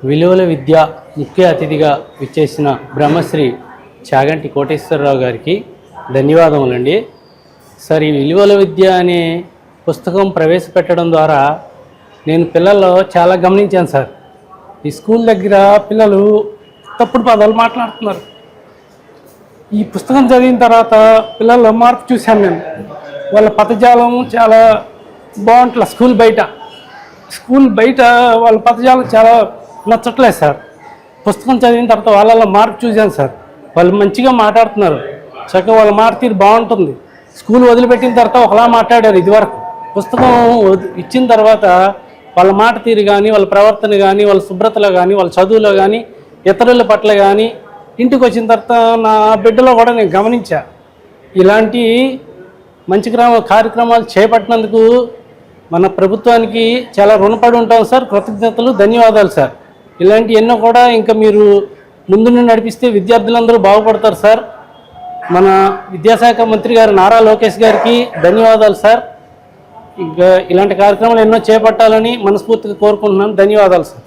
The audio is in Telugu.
విలువల విద్య ముఖ్య అతిథిగా విచ్చేసిన బ్రహ్మశ్రీ చాగంటి కోటేశ్వరరావు గారికి ధన్యవాదములండి. సార్, ఈ విలువల విద్య అనే పుస్తకం ప్రవేశపెట్టడం ద్వారా నేను పిల్లల్లో చాలా గమనించాను సార్. ఈ స్కూల్ దగ్గర పిల్లలు తప్పుడు పదాలు మాట్లాడుతున్నారు. ఈ పుస్తకం చదివిన తర్వాత పిల్లల్లో మార్పు చూశాను నేను. వాళ్ళ పదజాలం చాలా బాగుంటుంది. స్కూల్ బయట వాళ్ళ పదజాలం చాలా నచ్చట్లేదు సార్. పుస్తకం చదివిన తర్వాత వాళ్ళలో మార్పు చూశాను సార్. వాళ్ళు మంచిగా మాట్లాడుతున్నారు. చక్కగా వాళ్ళ మాట తీరు బాగుంటుంది. స్కూల్ వదిలిపెట్టిన తర్వాత ఒకలా మాట్లాడారు ఇదివరకు. పుస్తకం ఇచ్చిన తర్వాత వాళ్ళ మాట తీరు కానీ, వాళ్ళ ప్రవర్తన కానీ, వాళ్ళ శుభ్రతలో కానీ, వాళ్ళ చదువులో కానీ, ఇతరుల పట్ల కానీ, ఇంటికి వచ్చిన తర్వాత నా బిడ్డలో కూడా నేను గమనించా. ఇలాంటి మంచి కార్యక్రమాలు చేపట్టినందుకు మన ప్రభుత్వానికి చాలా రుణపడి ఉంటాం సార్. కృతజ్ఞతలు, ధన్యవాదాలు సార్. ఇలాంటి ఎన్నో కూడా ఇంకా మీరు ముందు నడిపిస్తే విద్యార్థులందరూ బాగుపడతారు సార్. మన విద్యాశాఖ మంత్రి గారు నారా లోకేష్ గారికి ధన్యవాదాలు సార్. ఇంకా ఇలాంటి కార్యక్రమాలు ఎన్నో చేపట్టాలని మనస్ఫూర్తిగా కోరుకుంటున్నాను. ధన్యవాదాలు సార్.